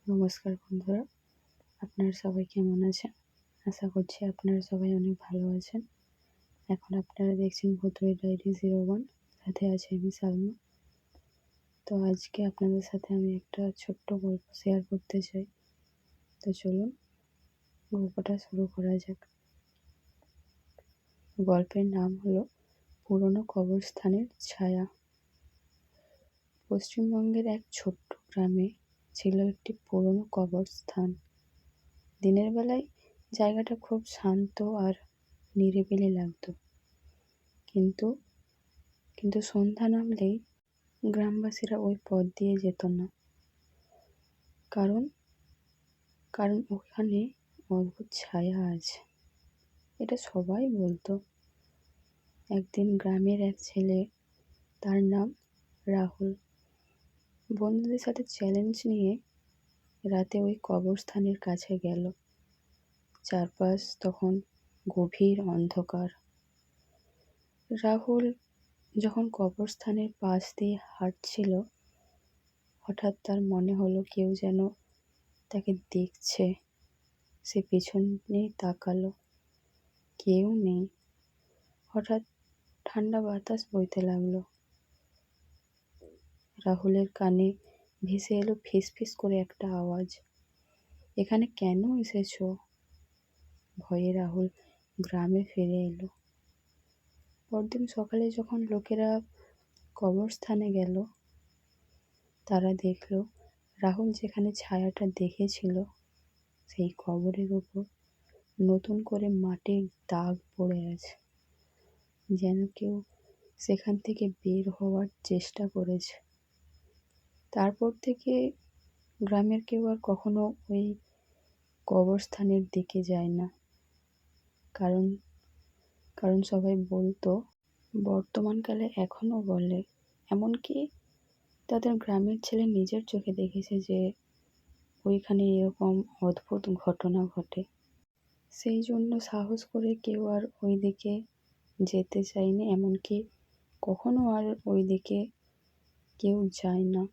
নমস্কার বন্ধুরা, আপনারা সবাই কেমন আছেন? আশা করছি আপনারা সবাই অনেক ভালো আছেন। এখন আপনারা দেখছেন ভূতুড়ে ডায়েরি 01, সাথে আছে আমি সালমা। তো আজকে আপনাদের সাথে আমি একটা ছোট্ট গল্প শেয়ার করতে চাই। তো চলুন গল্পটা শুরু করা যাক। গল্পের নাম হলো পুরনো কবরস্থানের ছায়া। পশ্চিমবঙ্গের এক ছোট্ট গ্রামে ছিল একটি পুরনো কবরস্থান। দিনের বেলায় জায়গাটা খুব শান্ত আর নিরিবিলি লাগতো, কিন্তু কিন্তু সন্ধ্যা নামলেই গ্রামবাসীরা ওই পথ দিয়ে যেত না। কারণ কারণ ওখানে অদ্ভুত ছায়া আছে, এটা সবাই বলতো। একদিন গ্রামের এক ছেলে, তার নাম রাহুল, বন্ধুদের সাথে চ্যালেঞ্জ নিয়ে রাতে ওই কবরস্থানের কাছে গেল। চারপাশ তখন গভীর অন্ধকার। রাহুল যখন কবরস্থানের পাশ দিয়ে হাঁটছিল, হঠাৎ তার মনে হলো কেউ যেন তাকে দেখছে। সে পিছনে তাকালো, কেউ নেই। হঠাৎ ঠান্ডা বাতাস বইতে লাগলো। রাহুলের কানে ভেসে এলো ফিসফিস করে একটা আওয়াজ, এখানে কেন এসেছো? ভয়ে রাহুল গ্রামে ফিরে এলো। পরদিন সকালে যখন লোকেরা কবরস্থানে গেল, তারা দেখলো রাহুল যেখানে ছায়াটা দেখেছিল, সেই কবরের উপর নতুন করে মাটির দাগ পড়ে আছে, যেন কেউ সেখান থেকে বের হওয়ার চেষ্টা করেছে। তারপর থেকে গ্রামের কেউ আর কখনো ওই কবরস্থানের দিকে যায় না। কারণ কারণ সবাই বলতো, বর্তমানকালে এখনো বলে, এমনকি তাদের গ্রামের ছেলে নিজের চোখে দেখেছে যে ওইখানে এরকম অদ্ভুত ঘটনা ঘটে। সেই জন্য সাহস করে কেউ আর ওই দিকে যেতে চায়নি, এমনকি কখনো আর ওই দিকে কেউ যায় না।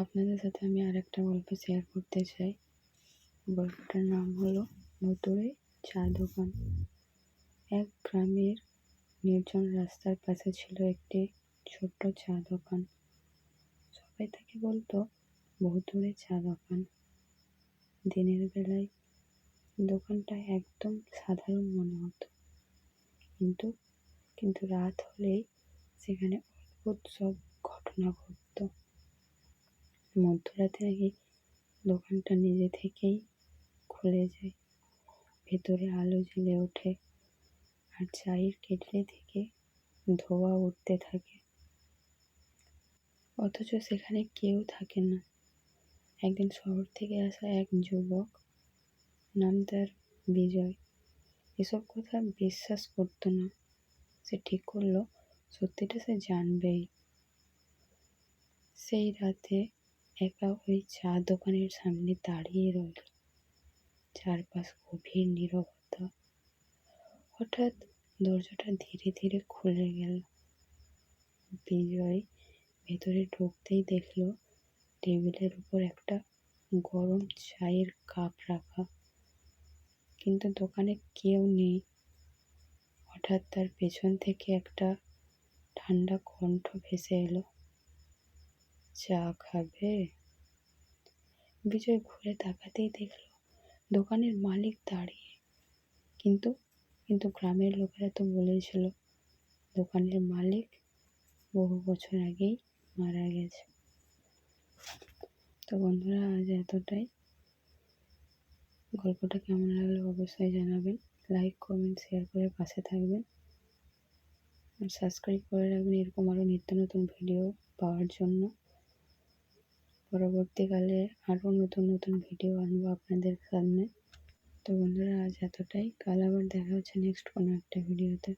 আপনাদের সাথে আমি আর একটা গল্প শেয়ার করতে চাই। গল্পটার নাম হলো ভূতুড়ে চা দোকান। এক গ্রামের নির্জন রাস্তার পাশে ছিল একটি ছোট্ট চা দোকান। সবাই তাকে বলতো ভূতুড়ে চা দোকান। দিনের বেলায় দোকানটা একদম সাধারণ মনে হতো, কিন্তু কিন্তু রাত হলেই সেখানে অদ্ভুত সব ঘটনা ঘটতো। মধ্যরাতে নাকি দোকানটা নিজে থেকেই খুলে যায়, ভেতরে আলো জ্বলে ওঠে আর চায়ের কেটলি থেকে ধোঁয়া উঠতে থাকে, অথচ সেখানে কেউ থাকে না। একদিন শহর থেকে আসা এক যুবক, নাম তার বিজয়, এসব কথা বিশ্বাস করতো না। সে ঠিক করলো সত্যিটা সে জানবেই। সেই রাতে একা ওই চা দোকানের সামনে দাঁড়িয়ে রইল। চারপাশ গভীর নীরবতা। হঠাৎ দরজাটা ধীরে ধীরে খুলে গেল। বিজয় ভেতরে ঢুকতেই দেখলো টেবিলের উপর একটা গরম চায়ের কাপ রাখা, কিন্তু দোকানে কেউ নেই। হঠাৎ তার পেছন থেকে একটা ঠান্ডা কণ্ঠ ভেসে এলো, চা খাবে? বিজয় ঘুরে তাকাতেই দেখলো দোকানের মালিক দাঁড়িয়ে। কিন্তু কিন্তু গ্রামের লোকেরা তো বলেছিল দোকানের মালিক বহু বছর আগেই মারা গেছে। তো বন্ধুরা, আজ এতটাই। গল্পটা কেমন লাগলো অবশ্যই জানাবেন। লাইক, কমেন্ট, শেয়ার করে পাশে থাকবেন আর সাবস্ক্রাইব করে রাখবেন এরকম আরও নিত্য নতুন ভিডিও পাওয়ার জন্য। পরবর্তীকালে আরও নতুন নতুন ভিডিও আনবো আপনাদের সামনে। তো বন্ধুরা, আজ এতটাই। কাল আবার দেখা হচ্ছে নেক্সট কোনো একটা ভিডিওতে।